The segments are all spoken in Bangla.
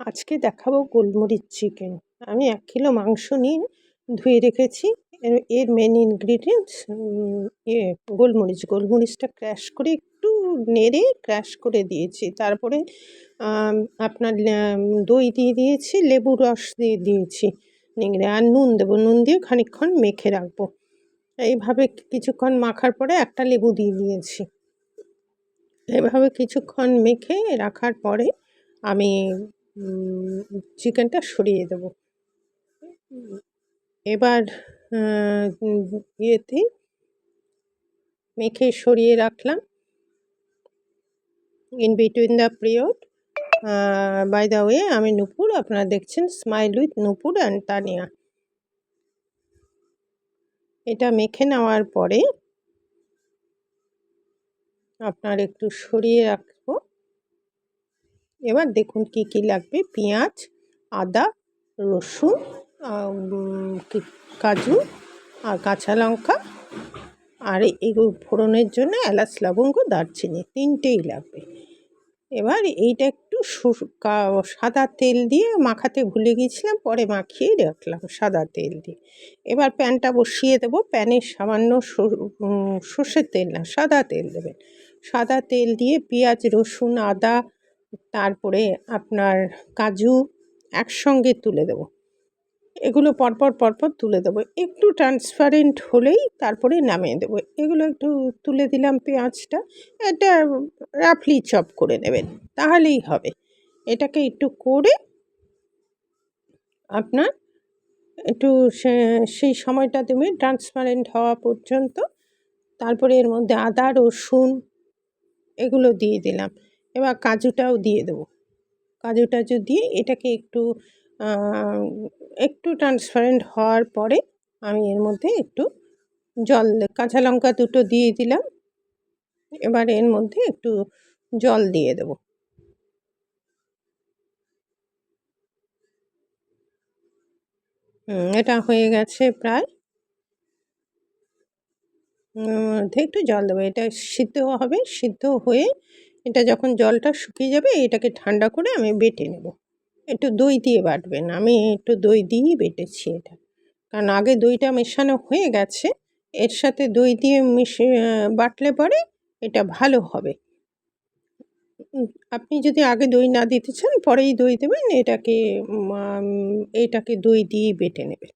আজকে দেখাবো গোলমরিচ চিকেন। আমি ১ কিলো মাংস নিয়ে ধুয়ে রেখেছি। এর মেন ইনগ্রিডিয়েন্টস গোলমরিচ। গোলমরিচটা ক্র্যাশ করে একটু নেড়ে ক্র্যাশ করে দিয়েছি। তারপরে আম আপনার দই দিয়ে দিয়েছি, লেবুর রস দিয়ে দিয়েছি নিংড়ে। আর নুন দেবো। নুন দিয়ে খানিকক্ষণ মেখে রাখবো। এইভাবে কিছুক্ষণ মাখার পরে একটা লেবু দিয়ে দিয়েছি। এভাবে কিছুক্ষণ মেখে রাখার পরে আমি চিকেনটা সরিয়ে দেবো। এবার ইয়েতে মেখে সরিয়ে রাখলাম। In between the period by the way আমি নূপুর, আপনারা দেখছেন smile with Nupur and Tania. এটা মেখে নেওয়ার পরে আপনার একটু সরিয়ে রাখবো। এবার দেখুন কি কি লাগবে: পেঁয়াজ, আদা, রসুন, কাজু আর কাঁচা লঙ্কা, আর এগুলো ফোড়নের জন্য এলাচ, লবঙ্গ, দারচিনি, 3টেই লাগবে। এবার এইটা একটু সাদা তেল দিয়ে মাখাতে ভুলে গিয়েছিলাম, পরে মাখিয়ে রাখলাম সাদা তেল দিয়ে। এবার প্যানটা বসিয়ে দেবো। প্যানে সামান্য সর্ষের তেল না, সাদা তেল দেবেন। সাদা তেল দিয়ে পেঁয়াজ, রসুন, আদা, তারপরে আপনার কাজু একসঙ্গে তুলে দেবো। এগুলো পরপর তুলে দেবো। একটু ট্রান্সপারেন্ট হলেই তারপরে নামিয়ে দেবো। এগুলো একটু তুলে দিলাম পেঁয়াজটা। এটা রাফলি চপ করে নেবেন, তাহলেই হবে। এটাকে একটু করে আপনার একটু সেই সময়টা দেবেন ট্রান্সপারেন্ট হওয়া পর্যন্ত। তারপরে এর মধ্যে আদা, রসুন এগুলো দিয়ে দিলাম। এবার কাজুটাও দিয়ে দেবো। কাজু টাজু দিয়ে এটাকে একটু ট্রান্সপারেন্ট হওয়ার পরে আমি এর মধ্যে একটু জল, কাঁচা লঙ্কা দুটো দিয়ে দিলাম। এবার এর মধ্যে একটু জল দিয়ে দেবো। এটা হয়ে গেছে প্রায়। একটু জল দেবো। এটা সিদ্ধ হবে। সিদ্ধ হয়ে এটা যখন জলটা শুকিয়ে যাবে, এটাকে ঠান্ডা করে আমি বেটে নেব। একটু দই দিয়ে বাটবেন। আমি একটু দই দিয়েই বেটেছি এটা, কারণ আগে দইটা মেশানো হয়ে গেছে। এর সাথে দই দিয়ে বাটলে পরে এটা ভালো হবে। আপনি যদি আগে দই না দিতে চান, পরেই দই দেবেন। এটাকে দই দিয়েই বেটে নেবেন।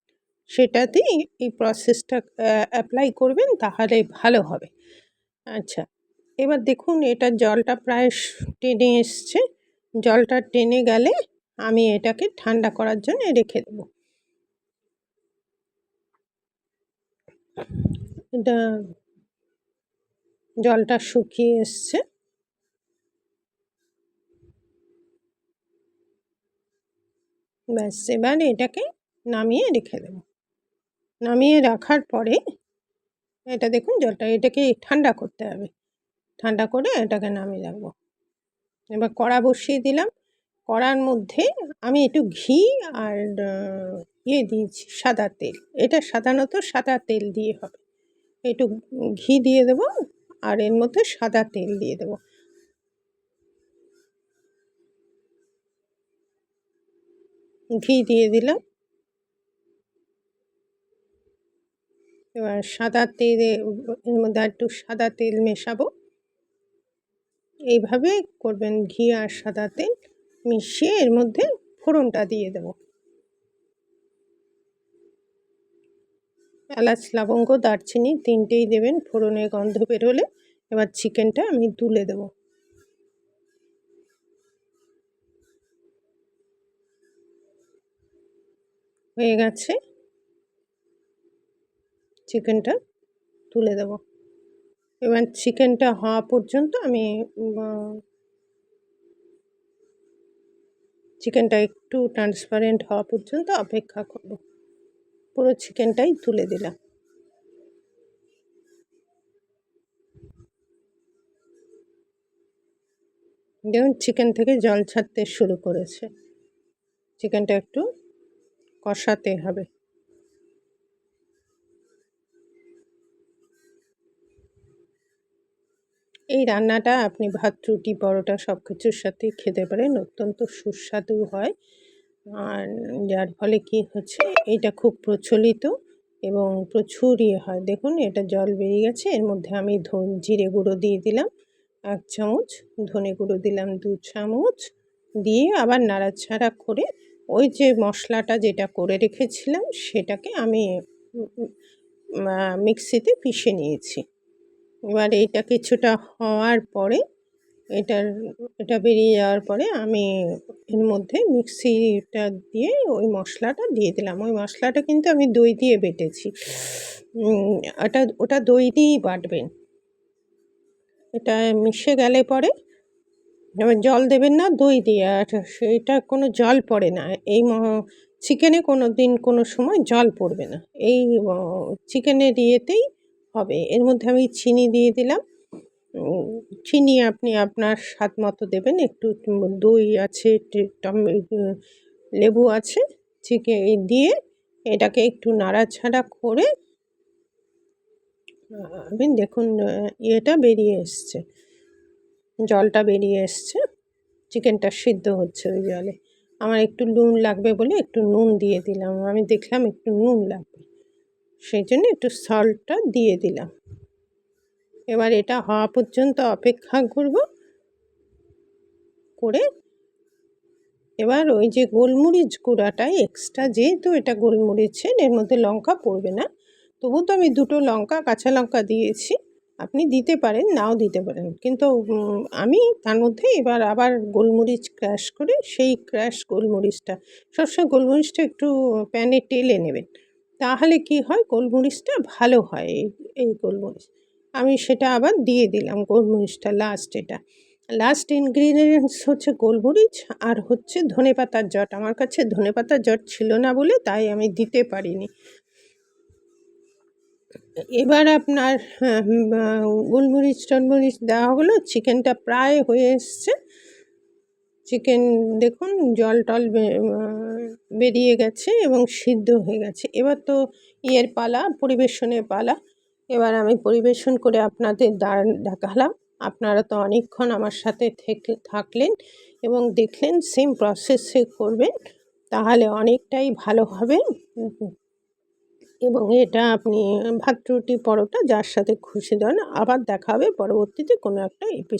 সেটাতেই এই প্রসেসটা অ্যাপ্লাই করবেন, তাহলে ভালো হবে। আচ্ছা, এবার দেখুন এটা জলটা প্রায় টেনে এসছে। জলটা টেনে গেলে আমি এটাকে ঠান্ডা করার জন্য রেখে দেবো। এটা জলটা শুকিয়ে এসছে। ব্যাস, এবার এটাকে নামিয়ে রেখে দেবো। নামিয়ে রাখার পরে এটা দেখুন জলটা, এটাকে ঠান্ডা করতে হবে। ঠান্ডা করে এটাকে নামিয়ে রাখবো। এবার কড়া বসিয়ে দিলাম। কড়ার মধ্যে আমি একটু ঘি আর দিয়েছি সাদা তেল। এটা সাধারণত সাদা তেল দিয়ে হবে। একটু ঘি দিয়ে দেবো আর এর মধ্যে সাদা তেল দিয়ে দেবো। ঘি দিয়ে দিলাম। এবার সাদা তেলে এর মধ্যে একটু সাদা তেল মেশাবো। এইভাবে করবেন, ঘি আর সাদা তেল মিশিয়ে এর মধ্যে ফোড়নটা দিয়ে দেবো। এলাচ, লবঙ্গ, দারচিনি 3টেই দেবেন ফোড়নের গন্ধ বেরোলে। এবার চিকেনটা আমি তুলে দেবো। হয়ে গেছে, চিকেনটা তুলে দেব। এবার চিকেনটা হওয়া পর্যন্ত আমি চিকেনটা একটু ট্রান্সপারেন্ট হওয়া পর্যন্ত অপেক্ষা করব। পুরো চিকেনটাই তুলে দিলাম। দেখুন চিকেন থেকে জল ছাড়তে শুরু করেছে। চিকেনটা একটু কষাতে হবে। এই রান্নাটা আপনি ভাত, রুটি, পরোটা সব কিছুর সাথেই খেতে পারেন। অত্যন্ত সুস্বাদু হয়। আর যার ফলে কী হচ্ছে, এটা খুব প্রচলিত এবং প্রচুর হয়। দেখুন এটা জল বেরিয়ে গেছে। এর মধ্যে আমি জিরে গুঁড়ো দিয়ে দিলাম 1 চামচ, ধনে গুঁড়ো দিলাম 2 চামচ, দিয়ে আবার নাড়াচাড়া করে ওই যে মশলাটা যেটা করে রেখেছিলাম সেটাকে আমি মিক্সিতে পিষে নিয়েছি। এবার এইটা কিছুটা হওয়ার পরে এটা বেরিয়ে যাওয়ার পরে আমি এর মধ্যে মিক্সিটা দিয়ে ওই মশলাটা দিয়ে দিলাম। ওই মশলাটা কিন্তু আমি দই দিয়ে বেটেছি। ওটা দই দিয়েই বাটবেন। এটা মিশে গেলে পরে এবার জল দেবেন না, দই দিয়ে। আর সেটা কোনো জল পড়ে না। এই চিকেনে কোনো দিন কোনো সময় জল পড়বে না। এই চিকেনের ইয়েতেই হবে। এর মধ্যে আমি চিনি দিয়ে দিলাম। চিনি আপনি আপনার স্বাদ মতো দেবেন। একটু দই আছে, লেবু আছে, দিয়ে এটাকে একটু নাড়াচাড়া করে আপনি দেখুন ইয়েটা বেরিয়ে এসছে, জলটা বেরিয়ে এসছে। চিকেনটা সিদ্ধ হচ্ছে ওই জলে। আমার একটু নুন লাগবে বলে একটু নুন দিয়ে দিলাম। আমি দেখলাম একটু নুন লাগবে, সেই জন্য একটু সল্টটা দিয়ে দিলাম। এবার এটা হওয়া পর্যন্ত অপেক্ষা করব করে। এবার ওই যে গোলমরিচ গুঁড়াটা এক্সট্রা, যেহেতু এটা গোলমরিচের, এর মধ্যে লঙ্কা পড়বে না, তবু তো আমি 2টো লঙ্কা, কাঁচা লঙ্কা দিয়েছি। আপনি দিতে পারেন, নাও দিতে পারেন, কিন্তু আমি তার মধ্যে এবার আবার গোলমরিচ ক্রাশ করে, সেই ক্রাশ গোলমরিচটা, সবসময় গোলমরিচটা একটু প্যানে টেলে নেবেন, তাহলে কি হয়, গোলমরিচটা ভালো হয়। এই গোলমরিচ আমি সেটা আবার দিয়ে দিলাম, গোলমরিচটা লাস্ট ইনগ্রিডিয়েন্টস হচ্ছে গোলমরিচ আর হচ্ছে ধনেপাতার জট। আমার কাছে ধনেপাতার জট ছিল না বলে তাই আমি দিতে পারিনি। এবার আপনার গোলমরিচ টলমরিচ দেওয়া হলো, চিকেনটা প্রায় হয়ে এসছে। চিকেন দেখুন জল টল বেরিয়ে গেছে এবং সিদ্ধ হয়ে গেছে। এবার তো পালা, পরিবেশনের পালা। এবার আমি পরিবেশন করে আপনাদের দেখালাম। আপনারা তো অনেকক্ষণ আমার সাথে থাকলেন এবং দেখলেন। সেম প্রসেসে করবেন, তাহলে অনেকটাই ভালো হবে। এবং এটা আপনি ভাত, রুটি, পরোটা যার সাথে খুশি দেন। আবার দেখা হবে পরবর্তীতে কোনো একটা এপিসোড।